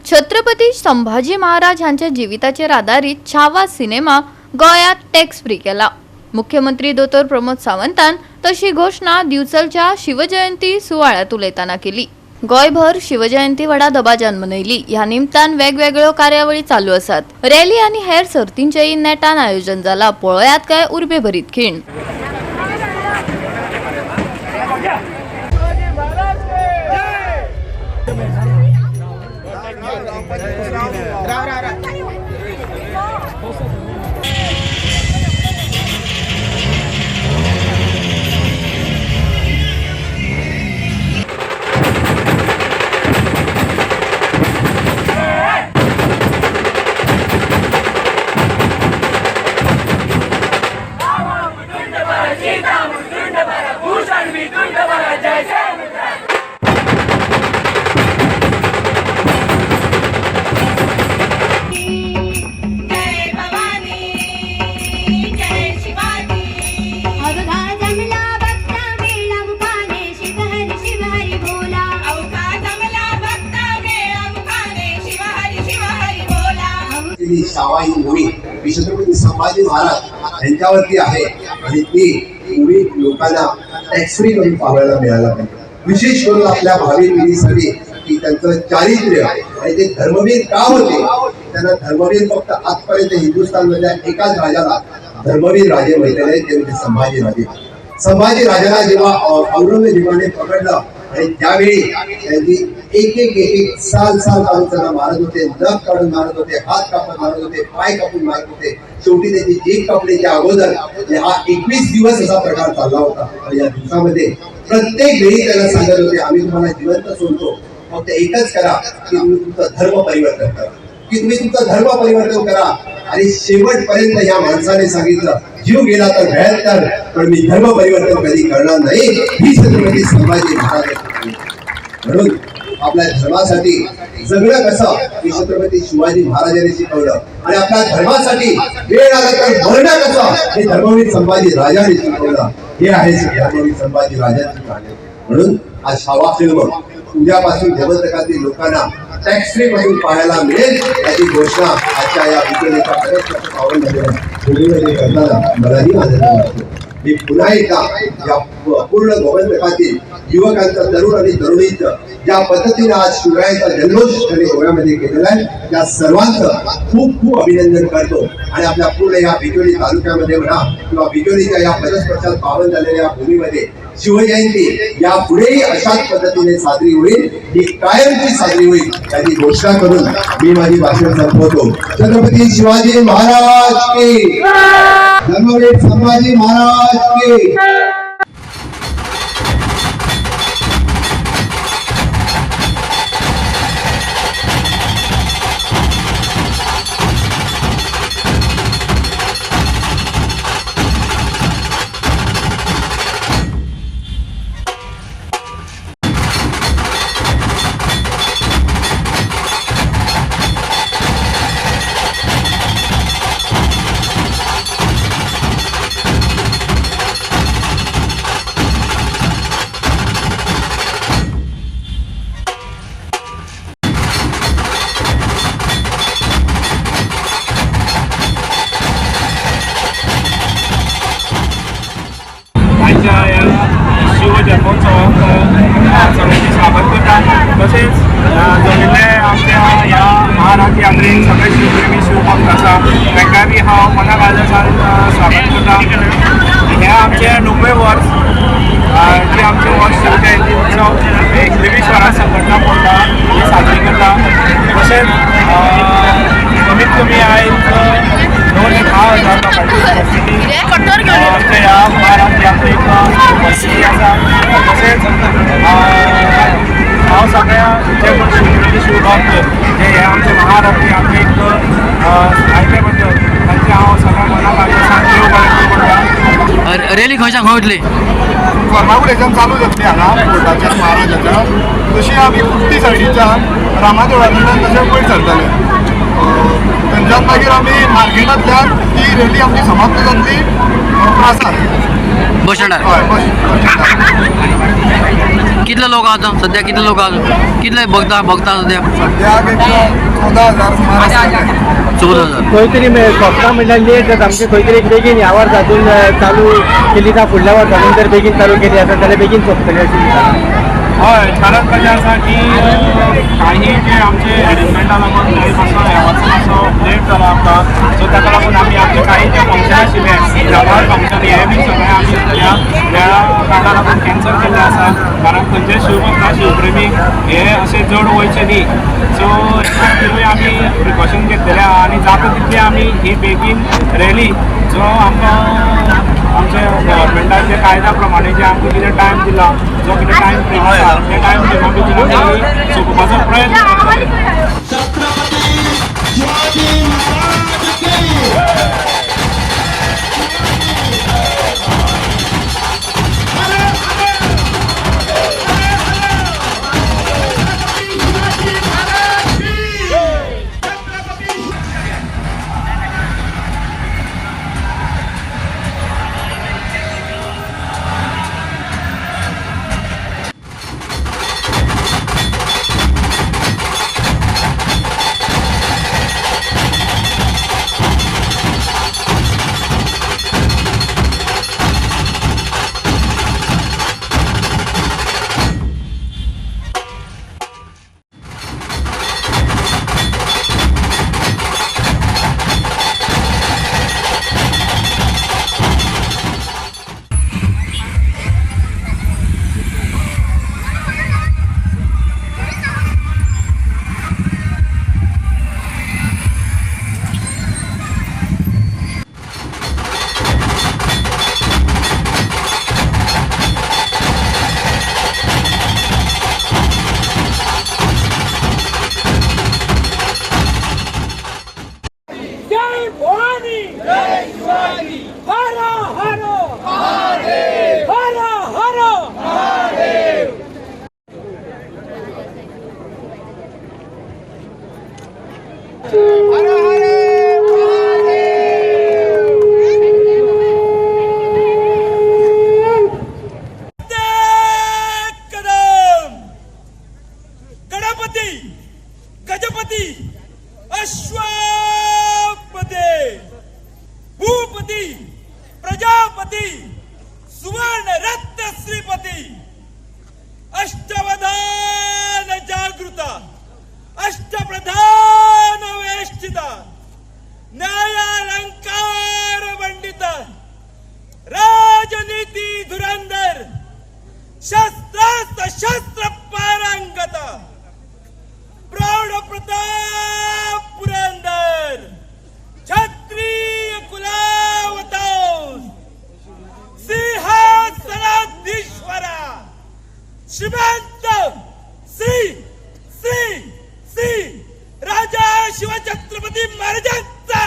छत्रपती संभाजी महाराज यांच्या जीविताचेर आधारित Chhava cinema गोयात tax free केला। मुख्यमंत्री दोतोर प्रमोद सावंतान तशी घोषणा दिवचलच्या शिवजयंती सुवाळ्यात उलयताना केली। गोयभर शिवजयंती व्हडा दबाज्यान मनयली। ह्या निमतान वेगवेगळ्यो कार्यावळी चालू आसात। रॅली आनी हेर सर्तींचेय नेटान आयोजन जाला। पळयात काय उर्बे भरीत खीण। छावा ही मूवी छत्रपती संभाजी महाराज यांच्यावरती आहे आणि ती मूवी लोकांना टॅक्स फ्री करून पाहायला मिळायला पाहिजे। विशेष करून आपल्या भावी पिढीसाठी की त्यांचं चारित्र्य आणि ते धर्मवीर का होते, त्यांना धर्मवीर फक्त आजपर्यंत हिंदुस्थानमधल्या एकाच राजाला धर्मवीर राजे माहिती ते म्हणजे संभाजी राजे। संभाजी राजाला जेव्हा औरंगजेबाने पकडलं आणि त्यावेळी त्यांची एक साल काढून त्यांना मारत होते, नख काढून मारत होते, हात कापून मारत होते, पाय कापून मारत होते। शेवटी त्यांची जीभ कापण्याच्या अगोदर हा 21 दिवस असा प्रकार चालला होता। या दिवसामध्ये प्रत्येक वेळी त्याला सांगत होते आम्ही तुम्हाला जिवंत सोडतो, फक्त एकच करा की तुम्ही तुमचं धर्म परिवर्तन करा, की तुम्ही तुमचं धर्म परिवर्तन करा। आणि शेवटपर्यंत या माणसाने सांगितलं जीव गेला तर भयंकर, पण मी धर्म परिवर्तन कधी करणार नाही। ही छत्रपती संभाजी महाराज म्हणून आपल्या धर्मासाठी जगणं कसं हे छत्रपती शिवाजी महाराजांनी शिकवलं आणि आपल्या धर्मासाठी वेळ आला तर मरणं कसं हे धर्मवीर संभाजी राजांनी शिकवलं। हे आहे धर्मवीर संभाजी राजांची कहाणी। म्हणून आज छावा फिल्म उद्यापासून जगतकातील लोकांना टॅक्स फ्री पासून पाहायला मिळेल याची घोषणा आजच्या या विकेलेच्या पावनमध्ये करताना मलाही आनंद वाटतो। मी पुन्हा एकदा या पूर्ण गोवंतकातील युवकांचा तरुण आणि तरुणींचं ज्या पद्धतीने आज शिवरायांचा जल्लोष त्यांनी गोव्यामध्ये केलेला आहे त्या सर्वांचं खूप खूप अभिनंदन करतो। आणि आपल्या पूर्ण या बिचोली तालुक्यामध्ये म्हणा किंवा बिचोलीच्या या पदस्पर्शात पावन झालेल्या भूमीमध्ये शिवजयंती या पुढेही अशाच पद्धतीने साजरी होईल, ही कायमची साजरी होईल याची घोषणा करून मी माझी भाषण संपवतो। छत्रपती शिवाजी महाराज की, धर्मवीर संभाजी महाराज की। शिवजन्मोत्सवाक सगळ्यांची स्वागत करता। तसेच जमिल्ले आमच्या ह्या महाराज यात्रेक सगळे शिवप्रेमी शिवभक्त आसा तांकांय हांव मनाकाळजासान स्वागत करता। हे आमचे 90 वर्स जे आमचे वर्स शिवजयंती उत्सव एक 23 वरां संघटना पडटा ही साजरी करता। तशेंच कमीत कमी आयज 9,000 लोकांची उपस्थिती आमच्या ह्या महाराज यात्रेक उपस्थिती आसा। तशेंच हांव सगळ्या जे कोण शिवप्रेमी शिवभक्त जे हे आमचे महाराज यात्रेक आयले बद्दल तांचे हांव सगळ्या मनाकाळजासान देव बरें करता। रॅली खंयच्यान खंय वयतली? फर्मागुडेच्यान चालू जातली हांगा कोर्टाच्या महाराजाच्या, तशी आमी कुर्ती सायडीच्यान रामादेवळा कडल्यान तशें वयर सरतले। थंयच्यान मागीर आमी मार्केटांतल्यान ती रॅली आमची समाप्त जातली प्रसाद बस स्टँडार हय बस कितले लोक आहात सध्या कितले लोक आहात कितले बघता सध्या सद्याक एक 14,000 सुमार आसतले 14,000 खंय तरी सोंपता म्हणल्यार लेट जाता आमचे खंय तरी बेगीन ह्या वर्सातून चालू केली ना फुडल्या वर्सातून जर बेगीन चालू केली आसत जाल्यार बेगीन सोंपतली अशी दिसता. हय कारण कशें आसा की काही जे आमचे अरेंजमेंटा लागून काही मातसो ह्या वर्सा मातसो लेट जाला आमकां सो ताका लागून आमी आमचे काही जे फंक्शन आशिल्ले जवाहर फंक्शन हे बी सगळें आमी सद्या ह्या कारणाक लागून कॅन्सल केल्ले आसा कारण खंयचे शिवभक्त शिवप्रेमीक हे अशे जड वयचे न्ही सो ह्या खातीरूय आमी प्रिकॉशन घेतलेले आहा आनी जाता तितली आमी ही बेगीन रॅली जो आमकां आमचे गव्हर्मेंटाचे कायद्या प्रमाणे जे आमकां कितें टायम दिला जो कितें टायम फ्रेम आसा ते टायम फ्रेमा भितर आमी सोंपोवपाचो प्रयत्न करतले. जय भवानी जय शिवाजी हर हर महादेव हर हर महादेव हर हर कदम गणपती गजपती अश्वपते भूपती प्रजापती सुवर्ण रत्न श्रीपती अष्टवधान जागृता अष्टप्रधान वेष्टिता न्यायालंकार पंडिता राजनीती धुरंधर शस्त्रास्त्र शस्त्र पारंगता प्रौढ प्रताप पुरंदर क्षत्रिय कुलावतांस सिंहासनाधीश्वरा श्रीमंत श्री श्री श्री राजा शिवछत्रपती महाराजांचा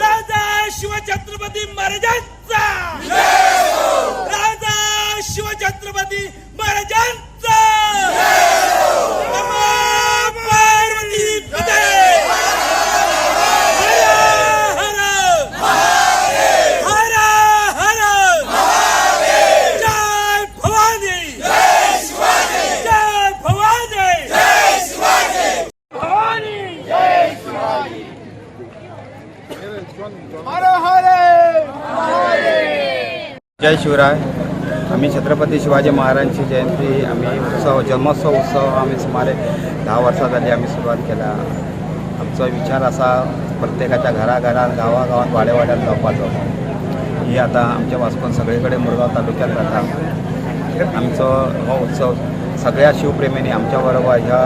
राजा शिवछत्रपती महाराजांचा राजा शिवछत्रपती महाराजांचा जय शिवराय. आम्ही छत्रपती शिवाजी महाराजांची जयंती आम्ही जन्मोत्सव उत्सव आम्ही सुमारे 10 वर्सां जाली आम्ही सुरवात केला. आमचो विचार असा प्रत्येकाच्या घराघरात गावागावात वाड्यावाड्यात जावपाचो. ही आता आमच्या वास्कोन सगळे कडेन मुरगांव तालुक्यात जाता. आमचो हो उत्सव सगळ्या शिवप्रेमींनी आमच्या बरोबर ह्या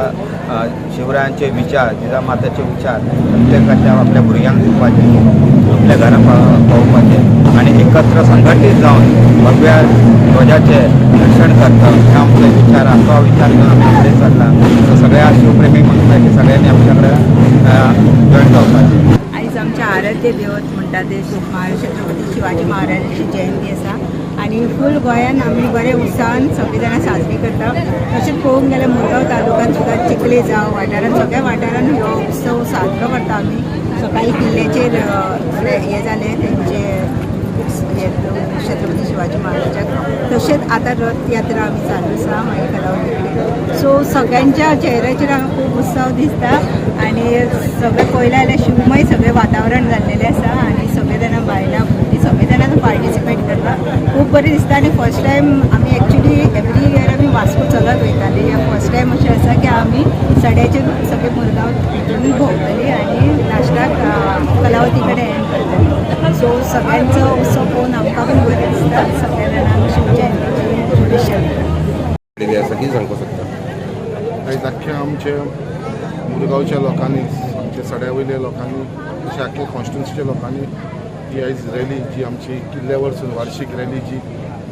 शिवरायांचे विचार जिजामातेचे विचार प्रत्येकाच्या आपल्या भुरग्यांक दिवपाचे आपल्या घरां पावोवपाचे आणि एकत्र संघटीत जावन भगव्या ध्वजाचे रक्षण करता हे आमचे विचार तो विचार घेऊन आम्ही फुडें चल्ला. सो सगळ्या शिवप्रेमी म्हणटा की सगळ्यांनी आमच्या कडेन जॉयन जावपाचें. आयज आमच्या आराध्य देवत म्हणटा ते छत्रपती शिवाजी महाराजांची जयंती आसा आणि फूल गोंयान आमी बरे उत्साहान सगळीं जाणां साजरी करता. तशेंच पळोवंक गेल्यार मुरगांव तालुक्यात सुद्दां चिखले जावं वाठारांत सगळ्या वाठारांत हो उत्सव साजरो करता आमी. सकाळी किल्ल्याचेर हे जाले तेंचे छत्रपती शिवाजी महाराजाक. तशेंच आतां रथ यात्रा आमी चालू आसा मागीर कलावती. सो सगळ्यांच्या चेहऱ्याचेर हांगा खूब उत्सव दिसता आनी सगळें पळयलें जाल्यार शिवमय सगळें वातावरण जाल्लेलें आसा आनी सगळे जाणां बायलां भुरगीं सगळे जाणां पार्टिसिपेट करता. खूब बरें दिसता आनी फर्स्ट टायम आमी एक्चुली एवरी इयर आमी वास्को चलत वयतालीं. फर्स्ट टायम अशें आसा की आमी सड्याचेर सगळे मुरगांव हितून भोंवतलीं आनी लास्टाक कलावती कडेन एंड करतलीं. सो सगळ्यांचो उत्सव पळोवन आमकां पण बरें दिसता. सगळ्या जाणांक शिवजयंतीची शुभेच्छा दिता. आयज अख्ख्या आमच्या मुरगांवच्या लोकांनी आमच्या सड्या वयल्या लोकांनी अशा अख्ख्या कॉन्स्टिट्युन्सीच्या लोकांनी ही आयज रॅली जी आमची किल्ल्या वरसून वार्षिक रॅली जी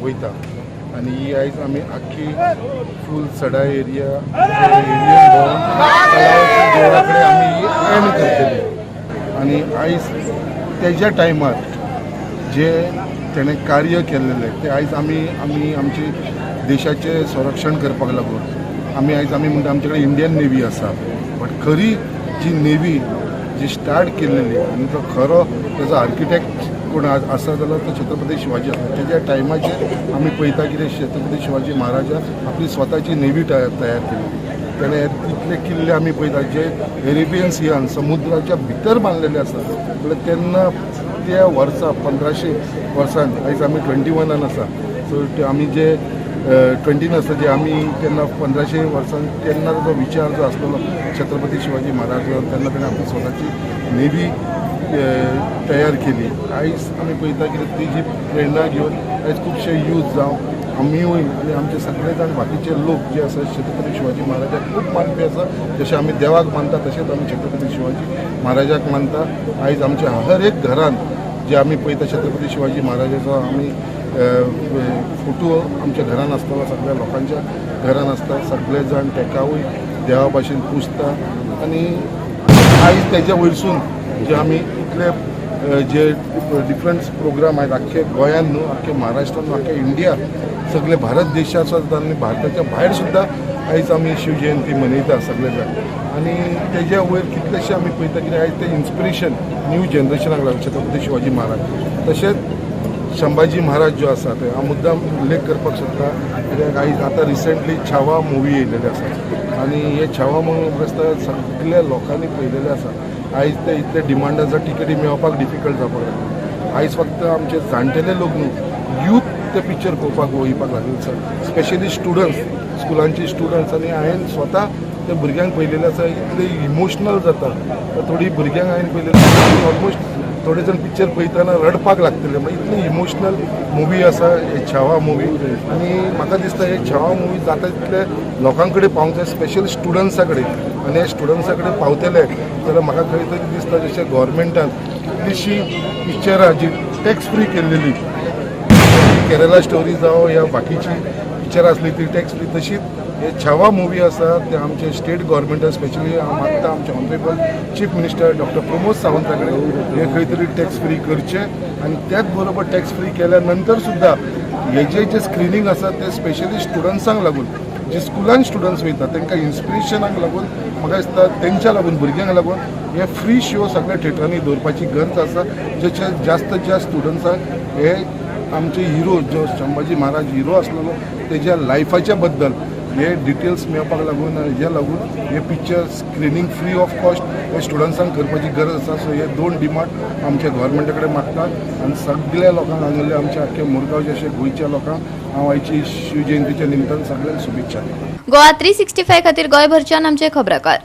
वयता आनी ही आयज आमी आख्खी फूल सडा एरिया देवळा कडेन आमी एंड करतली. आनी आयज तेज्या टायमार जे तेणें कार्य केल्लेलें तें आयज आमी आमची देशाचें संरक्षण करपाक लागून आमी म्हणटा आमचे कडेन इंडियन नेवी आसा. बट खरी जी नेवी जी स्टार्ट केल्लेली आनी तो खरो तेजो आर्किटेक्ट कोण आसा जाल्यार तो छत्रपती शिवाजी आसा. तेज्या टायमाचेर आमी पळयता कितें छत्रपती शिवाजी महाराजान आपली स्वताची नेवी तयार केली. तेणें इतले किल्ले आमी पळयता जे एरेबियन सियान समुद्राच्या भितर बांदलेले आसा. म्हळ्यार तेन्ना त्या वर्सा 1500 वर्सान आयज आमी 21 आसा. सो आमी जे 20 आसा जे आमी तेन्ना 1500 वर्सान तेन्ना जो विचार जो आसलेलो छत्रपती शिवाजी महाराज तेन्ना तेणें आपली स्वताची नेवी तयार केली. आयज आमी पळयता की ती जी प्रेरणा घेवन आयज खुबशे यूथ जावं आमीय आनी आमचे सगळे जाण बाकीचे लोक जे आसा छत्रपती शिवाजी महाराजाक खूब मानपी आसा. जशें आमी देवाक मानता तशेंच आमी छत्रपती शिवाजी महाराजाक मानता. आयज आमच्या हर एक घरान जे आमी पळयता छत्रपती शिवाजी महाराजाचो आमी फोटो आमच्या घरान आसतलो. सगळ्या लोकांच्या घरान आसता. सगळे जाण तेकावूय देवा भाशेन पुजता. आनी आयज तेज्या वयरसून जे आमी इतले जे डिफरंट प्रोग्राम आहेत अख्खे गोंयान न्हू अख्खे महाराष्ट्रान न्हू अख्खे इंडिया सगळे भारत देशात सुद्दां आनी भारताच्या भायर सुद्दां आयज आमी शिवजयंती मनयता सगळे जाण. आनी तेज्या वयर कितलेशे आमी पळयता की आयज तें इन्स्पिरेशन न्यू जनरेशनाक लागलें छत्रपती शिवाजी महाराज. तशेंच संभाजी महाराज जो आसा ते हांव मुद्दाम उल्लेख करपाक सोदता कित्याक आयज आतां रिसंटली छावा मुवी येयलेली आसा आनी हे छावा मुवी म्हाका दिसता सगळ्या लोकांनी पळयलेले आसा. आयज ते इतले डिमांड आसा टिकेटी मेळपाक डिफिकल्ट जावपाक लागले. आयज फक्त आमचे जाणटेले लोक न्हू यूथ ते पिक्चर पळोवपाक वयपाक लागले आसा. स्पेशली स्टुडंट्स स्कुलांचे स्टुडंट्स आनी हांवें स्वता त्या भुरग्यांक पळयलेलें आसा इतले इमोशनल जाता. थोडी भुरग्यांक हांवें पळयलेलें ऑलमोस्ट थोडे जाण पिक्चर पळयतना रडपाक लागतले. मागीर इतली इमोशनल मुवी आसा हे छावा मुवी. आनी म्हाका दिसता हे छावा मुवी जाता तितले लोकां कडेन पावंक जाय स्पेशल स्टुडंट्सा कडेन. आनी हे स्टुडंट्सा कडेन पावतले जाल्यार म्हाका खंय तरी दिसता जशें गोवोरमेंटान कितलींशीं पिक्चरां जी टॅक्स फ्री केल्लेली केरला स्टोरी जावं या बाकीची पिक्चरां आसली ती टॅक्स फ्री तशीच हे छावा मुवी आसा ते आमचे स्टेट गोवोरमेंटान स्पेशली हांव मागता आमचे honourable chief minister doctor Pramod सावंता कडेन हे खंय तरी टॅक्स फ्री करचे. आनी त्याच बरोबर टॅक्स फ्री केल्या नंतर सुद्दां हेजे जे स्क्रिनींग आसा ते स्पेशली स्टुडंट्सांक लागून जे स्कुलान स्टुडंट्स वयता तांकां इन्स्पिरेशनाक लागून म्हाका दिसता तेंच्या लागून भुरग्यांक लागून हे फ्री शो सगळ्या थिएटरांनी दवरपाची गरज आसा. जेचे जास्त जास्त स्टुडंट्सांक हे आमचे हिरो जो संभाजी महाराज हिरो आसलेलो तेज्या लायफाच्या बद्दल हे डिटेल्स मेळपाक लागून हेज्या लागून हे picture screening free of cost हे स्टुडंट्सांक करपाची गरज आसा. सो हे दोन डिमांड आमच्या गोवोरमेंटा कडेन मागता आनी सगळ्या लोकांक हांगल्या आमच्या आख्या मुरगांव जशे गोंयच्या लोकांक हांव आयची शिवजयंतीच्या निमतान सगळ्यांक शुभेच्छा दिता. गोवा 365 खातीर गोंयभरच्यान आमचे खबराकार.